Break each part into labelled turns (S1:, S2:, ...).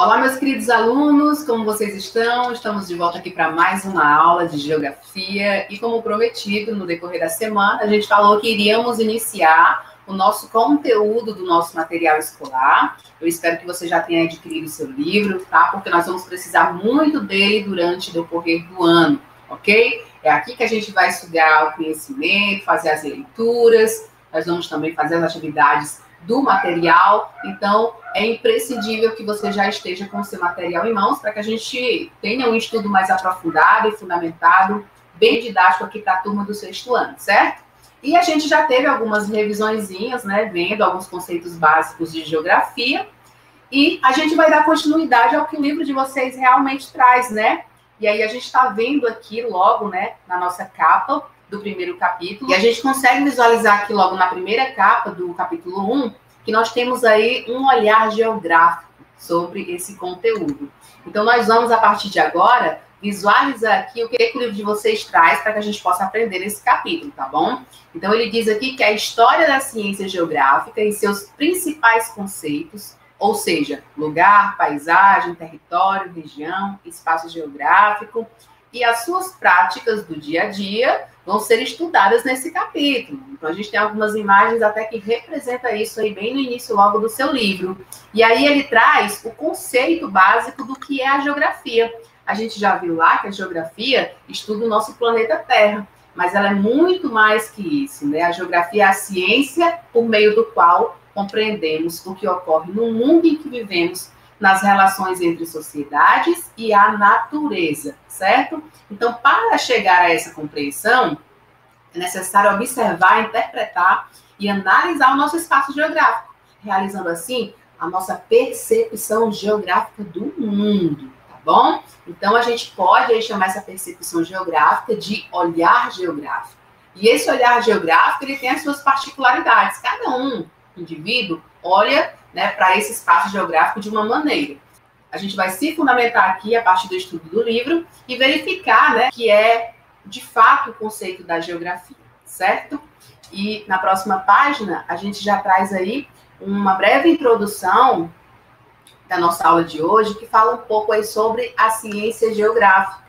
S1: Olá, meus queridos alunos, como vocês estão? Estamos de volta aqui para mais uma aula de geografia e, como prometido, no decorrer da semana, a gente falou que iríamos iniciar o nosso conteúdo do nosso material escolar. Eu espero que você já tenha adquirido o seu livro, tá? Porque nós vamos precisar muito dele durante o decorrer do ano, ok? É aqui que a gente vai estudar o conhecimento, fazer as leituras, nós vamos também fazer as atividades do material, então é imprescindível que você já esteja com o seu material em mãos para que a gente tenha um estudo mais aprofundado e fundamentado, bem didático aqui para a turma do sexto ano, certo? E a gente já teve algumas revisõezinhas, né, vendo alguns conceitos básicos de geografia, e a gente vai dar continuidade ao que o livro de vocês realmente traz, né? E aí a gente está vendo aqui logo, né, na nossa capa do primeiro capítulo, e a gente consegue visualizar aqui logo na primeira capa do capítulo 1, que nós temos aí um olhar geográfico sobre esse conteúdo. Então, nós vamos, a partir de agora, visualizar aqui o que o livro de vocês traz para que a gente possa aprender esse capítulo, tá bom? Então, ele diz aqui que a história da ciência geográfica e seus principais conceitos, ou seja, lugar, paisagem, território, região, espaço geográfico, e as suas práticas do dia a dia vão ser estudadas nesse capítulo. Então, a gente tem algumas imagens até que representa isso aí bem no início logo do seu livro. E aí ele traz o conceito básico do que é a geografia. A gente já viu lá que a geografia estuda o nosso planeta Terra, mas ela é muito mais que isso, né? A geografia é a ciência por meio do qual compreendemos o que ocorre no mundo em que vivemos, nas relações entre sociedades e a natureza, certo? Então, para chegar a essa compreensão, é necessário observar, interpretar e analisar o nosso espaço geográfico, realizando assim a nossa percepção geográfica do mundo, tá bom? Então, a gente pode aí chamar essa percepção geográfica de olhar geográfico. E esse olhar geográfico, ele tem as suas particularidades. Cada indivíduo olha, né, para esse espaço geográfico de uma maneira. A gente vai se fundamentar aqui a partir do estudo do livro e verificar, né, que é de fato o conceito da geografia, certo? E na próxima página a gente já traz aí uma breve introdução da nossa aula de hoje que fala um pouco aí sobre a ciência geográfica.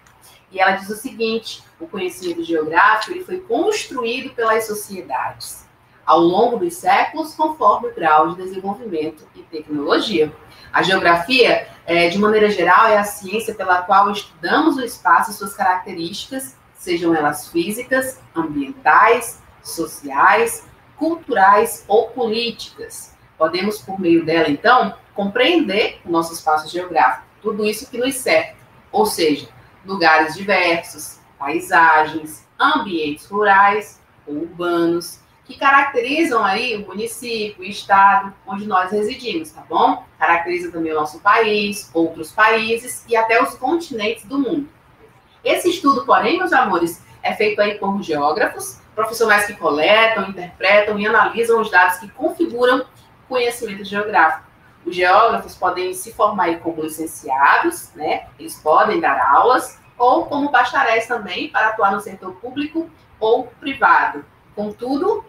S1: E ela diz o seguinte: o conhecimento geográfico ele foi construído pelas sociedades ao longo dos séculos, conforme o grau de desenvolvimento e tecnologia. A geografia, de maneira geral, é a ciência pela qual estudamos o espaço e suas características, sejam elas físicas, ambientais, sociais, culturais ou políticas. Podemos, por meio dela, então, compreender o nosso espaço geográfico, tudo isso que nos cerca, ou seja, lugares diversos, paisagens, ambientes rurais ou urbanos, que caracterizam aí o município, o estado onde nós residimos, tá bom? Caracteriza também o nosso país, outros países e até os continentes do mundo. Esse estudo, porém, meus amores, é feito aí por geógrafos, profissionais que coletam, interpretam e analisam os dados que configuram o conhecimento geográfico. Os geógrafos podem se formar aí como licenciados, né? Eles podem dar aulas, ou como bacharéis também, para atuar no setor público ou privado. Contudo,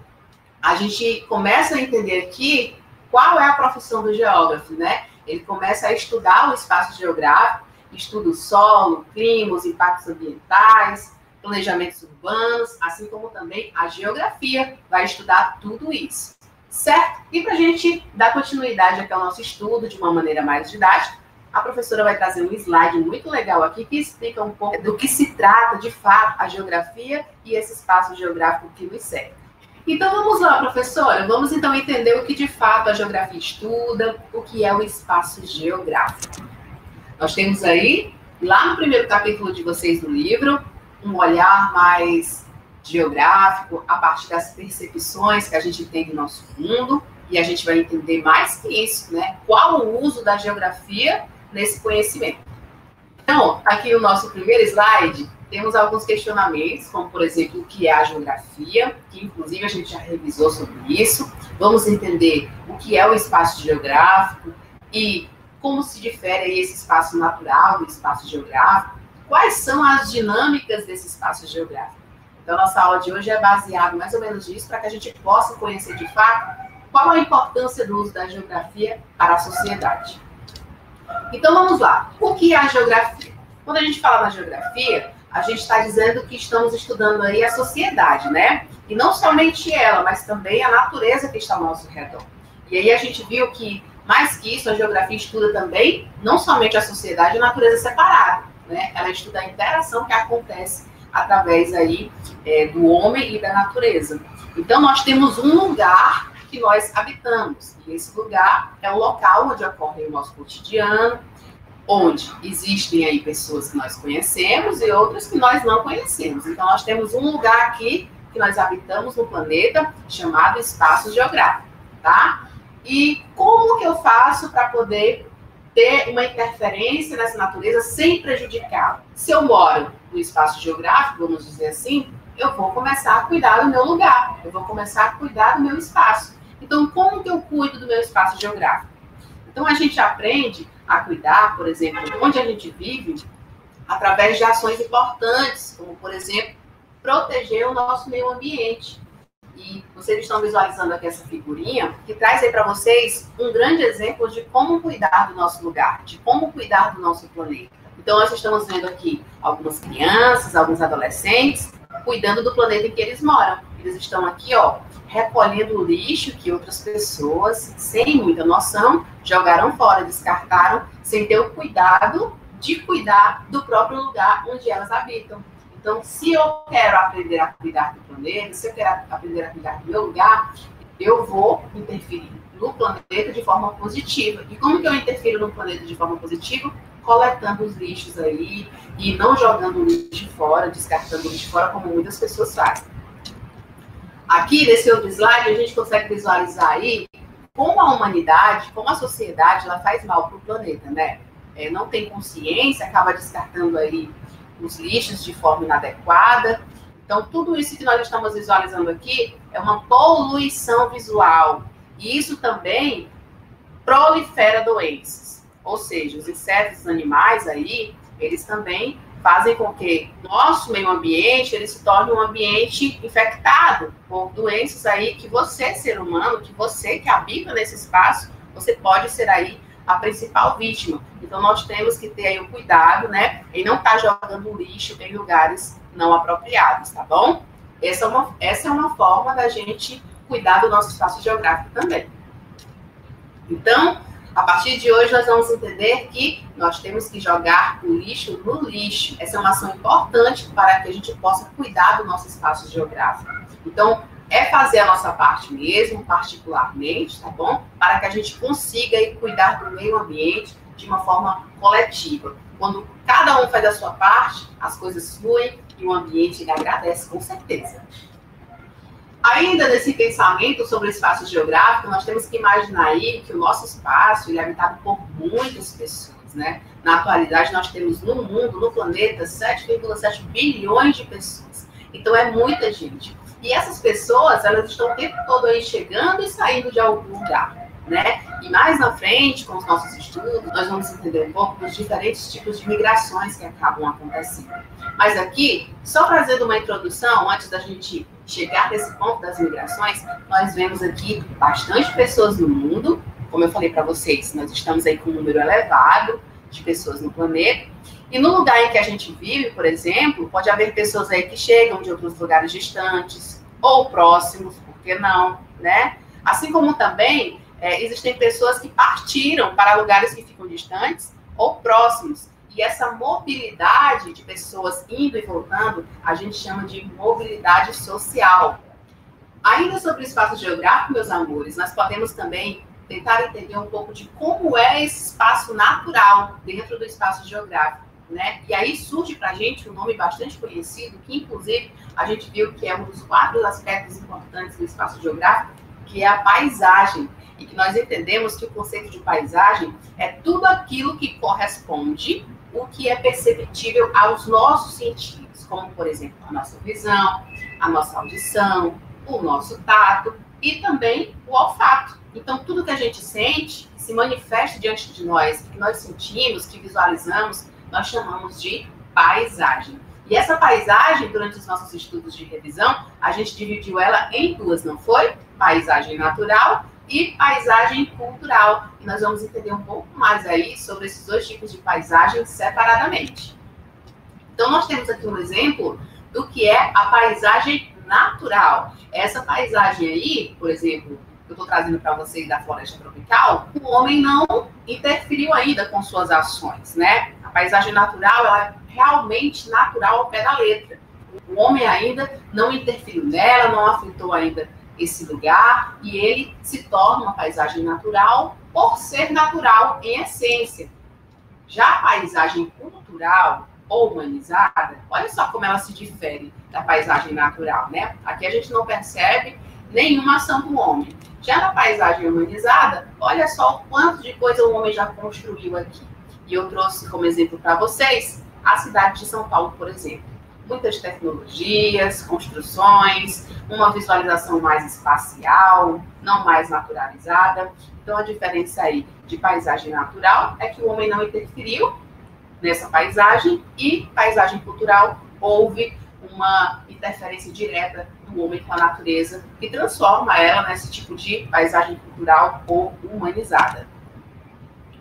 S1: a gente começa a entender aqui qual é a profissão do geógrafo, né? Ele começa a estudar o espaço geográfico, estuda o solo, clima, os impactos ambientais, planejamentos urbanos, assim como também a geografia vai estudar tudo isso, certo? E para a gente dar continuidade aqui ao nosso estudo de uma maneira mais didática, a professora vai trazer um slide muito legal aqui que explica um pouco do que se trata, de fato, a geografia e esse espaço geográfico que nos cerca. Então, vamos lá, professora. Vamos, então, entender o que, de fato, a geografia estuda, o que é o espaço geográfico. Nós temos aí, lá no primeiro capítulo de vocês do livro, um olhar mais geográfico, a partir das percepções que a gente tem do nosso mundo, e a gente vai entender mais que isso, né? Qual o uso da geografia nesse conhecimento. Então, aqui o nosso primeiro slide, temos alguns questionamentos, como, por exemplo, o que é a geografia, que, inclusive, a gente já revisou sobre isso. Vamos entender o que é o espaço geográfico e como se difere aí esse espaço natural do espaço geográfico. Quais são as dinâmicas desse espaço geográfico? Então, nossa aula de hoje é baseada mais ou menos nisso, para que a gente possa conhecer, de fato, qual a importância do uso da geografia para a sociedade. Então, vamos lá. O que é a geografia? Quando a gente fala na geografia, a gente está dizendo que estamos estudando aí a sociedade, né? E não somente ela, mas também a natureza que está ao nosso redor. E aí a gente viu que, mais que isso, a geografia estuda também não somente a sociedade e a natureza separada, né? Ela estuda a interação que acontece através aí do homem e da natureza. Então, nós temos um lugar que nós habitamos. E esse lugar é o local onde ocorre o nosso cotidiano, onde existem aí pessoas que nós conhecemos e outras que nós não conhecemos. Então, nós temos um lugar aqui que nós habitamos no planeta, chamado espaço geográfico, tá? E como que eu faço para poder ter uma interferência nessa natureza sem prejudicá-la? Se eu moro no espaço geográfico, vamos dizer assim, eu vou começar a cuidar do meu lugar, eu vou começar a cuidar do meu espaço. Então, como que eu cuido do meu espaço geográfico? Então, a gente aprende a cuidar, por exemplo, onde a gente vive, através de ações importantes, como, por exemplo, proteger o nosso meio ambiente. E vocês estão visualizando aqui essa figurinha, que traz aí para vocês um grande exemplo de como cuidar do nosso lugar, de como cuidar do nosso planeta. Então, nós estamos vendo aqui algumas crianças, alguns adolescentes, cuidando do planeta em que eles moram. Eles estão aqui, ó, recolhendo o lixo que outras pessoas, sem muita noção, jogaram fora, descartaram, sem ter o cuidado de cuidar do próprio lugar onde elas habitam. Então, se eu quero aprender a cuidar do planeta, se eu quero aprender a cuidar do meu lugar, eu vou interferir no planeta de forma positiva. E como que eu interfiro no planeta de forma positiva? Coletando os lixos aí e não jogando o lixo fora, descartando o lixo fora, como muitas pessoas fazem. Aqui, nesse outro slide, a gente consegue visualizar aí como a humanidade, como a sociedade, ela faz mal para o planeta, né? Não tem consciência, acaba descartando aí os lixos de forma inadequada. Então, tudo isso que nós estamos visualizando aqui é uma poluição visual. E isso também prolifera doenças. Ou seja, os insetos, os animais aí, eles também fazem com que nosso meio ambiente ele se torne um ambiente infectado por doenças aí que você, ser humano, que você que habita nesse espaço, você pode ser aí a principal vítima. Então, nós temos que ter aí o cuidado, né, em não estar jogando lixo em lugares não apropriados, tá bom? Essa é uma forma da gente cuidar do nosso espaço geográfico também. Então, a partir de hoje, nós vamos entender que nós temos que jogar o lixo no lixo. Essa é uma ação importante para que a gente possa cuidar do nosso espaço geográfico. Então, é fazer a nossa parte mesmo, particularmente, tá bom? Para que a gente consiga aí cuidar do meio ambiente de uma forma coletiva. Quando cada um faz a sua parte, as coisas fluem e o ambiente ele agradece, com certeza. Ainda nesse pensamento sobre o espaço geográfico, nós temos que imaginar aí que o nosso espaço ele é habitado por muitas pessoas, né? Na atualidade, nós temos no mundo, no planeta, 7,7 bilhões de pessoas. Então, é muita gente. E essas pessoas, elas estão o tempo todo aí chegando e saindo de algum lugar, né? E mais na frente, com os nossos estudos, nós vamos entender um pouco dos diferentes tipos de migrações que acabam acontecendo. Mas aqui, só trazendo uma introdução, antes da gente chegar nesse ponto das migrações, nós vemos aqui bastante pessoas no mundo. Como eu falei para vocês, nós estamos aí com um número elevado de pessoas no planeta. E no lugar em que a gente vive, por exemplo, pode haver pessoas aí que chegam de outros lugares distantes ou próximos, por que não, né? Assim como também existem pessoas que partiram para lugares que ficam distantes ou próximos. E essa mobilidade de pessoas indo e voltando, a gente chama de mobilidade social. Ainda sobre o espaço geográfico, meus amores, nós podemos também tentar entender um pouco de como é esse espaço natural dentro do espaço geográfico, né? E aí surge para a gente um nome bastante conhecido, que inclusive a gente viu que é um dos 4 aspectos importantes do espaço geográfico, que é a paisagem. E que nós entendemos que o conceito de paisagem é tudo aquilo que corresponde o que é perceptível aos nossos sentidos, como, por exemplo, a nossa visão, a nossa audição, o nosso tato e também o olfato. Então, tudo que a gente sente, que se manifesta diante de nós, que nós sentimos, que visualizamos, nós chamamos de paisagem. E essa paisagem, durante os nossos estudos de revisão, a gente dividiu ela em 2, não foi? Paisagem natural e paisagem cultural. E nós vamos entender um pouco mais aí sobre esses dois tipos de paisagem separadamente. Então, nós temos aqui um exemplo do que é a paisagem natural. Essa paisagem aí, por exemplo, que eu estou trazendo para vocês da floresta tropical, o homem não interferiu ainda com suas ações, né? A paisagem natural, ela é realmente natural ao pé da letra. O homem ainda não interferiu nela, não afetou ainda esse lugar, e ele se torna uma paisagem natural por ser natural em essência. Já a paisagem cultural ou humanizada, olha só como ela se difere da paisagem natural, né? Aqui a gente não percebe nenhuma ação do homem. Já na paisagem humanizada, olha só o quanto de coisa o homem já construiu aqui. E eu trouxe como exemplo para vocês a cidade de São Paulo, por exemplo. Muitas tecnologias, construções, uma visualização mais espacial, não mais naturalizada. Então, a diferença aí de paisagem natural é que o homem não interferiu nessa paisagem, e paisagem cultural houve uma interferência direta do homem com a natureza que transforma ela nesse tipo de paisagem cultural ou humanizada.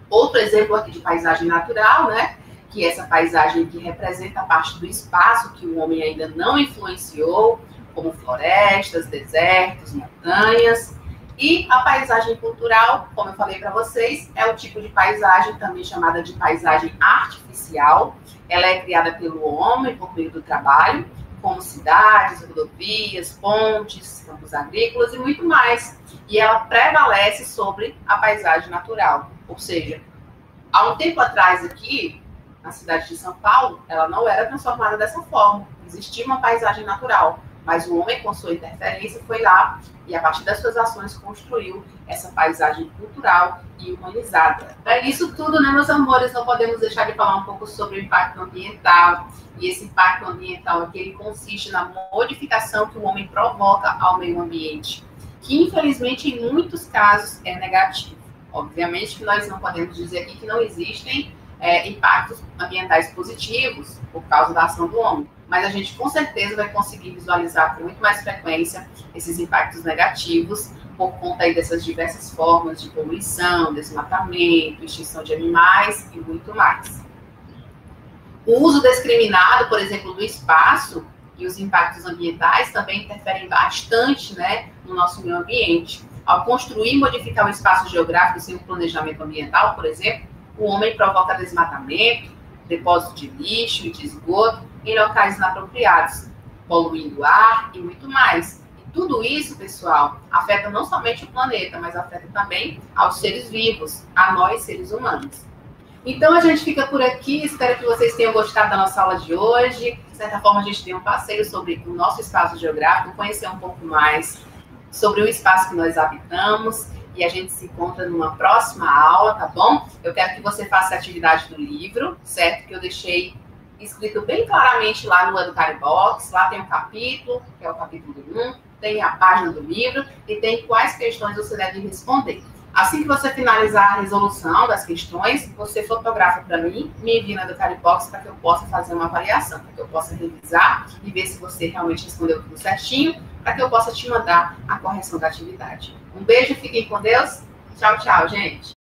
S1: Outro exemplo aqui de paisagem natural, né? Que é essa paisagem que representa a parte do espaço que o homem ainda não influenciou, como florestas, desertos, montanhas. E a paisagem cultural, como eu falei para vocês, é o tipo de paisagem também chamada de paisagem artificial. Ela é criada pelo homem por meio do trabalho, como cidades, rodovias, pontes, campos agrícolas e muito mais. E ela prevalece sobre a paisagem natural. Ou seja, há um tempo atrás aqui, na cidade de São Paulo, ela não era transformada dessa forma. Existia uma paisagem natural, mas o homem, com sua interferência, foi lá e, a partir das suas ações, construiu essa paisagem cultural e humanizada. É isso tudo, né, meus amores? Não podemos deixar de falar um pouco sobre o impacto ambiental. E esse impacto ambiental aqui, ele consiste na modificação que o homem provoca ao meio ambiente, que, infelizmente, em muitos casos, é negativo. Obviamente que nós não podemos dizer aqui que não existem impactos ambientais positivos por causa da ação do homem, mas a gente com certeza vai conseguir visualizar com muito mais frequência esses impactos negativos por conta aí dessas diversas formas de poluição, desmatamento, extinção de animais e muito mais. O uso discriminado, por exemplo, do espaço e os impactos ambientais também interferem bastante, né, no nosso meio ambiente. Ao construir e modificar o espaço geográfico sem um planejamento ambiental, por exemplo, o homem provoca desmatamento, depósito de lixo e de esgoto em locais inapropriados, poluindo o ar e muito mais. E tudo isso, pessoal, afeta não somente o planeta, mas afeta também aos seres vivos, a nós, seres humanos. Então, a gente fica por aqui. Espero que vocês tenham gostado da nossa aula de hoje. De certa forma, a gente tem um passeio sobre o nosso espaço geográfico, conhecer um pouco mais sobre o espaço que nós habitamos. E a gente se encontra numa próxima aula, tá bom? Eu quero que você faça a atividade do livro, certo? Que eu deixei escrito bem claramente lá no Educare Box. Lá tem um capítulo, que é o capítulo 1, tem a página do livro e tem quais questões você deve responder. Assim que você finalizar a resolução das questões, você fotografa para mim, me envia no Educare Box para que eu possa fazer uma avaliação, para que eu possa revisar e ver se você realmente respondeu tudo certinho, para que eu possa te mandar a correção da atividade. Um beijo, fiquem com Deus. Tchau, tchau, gente.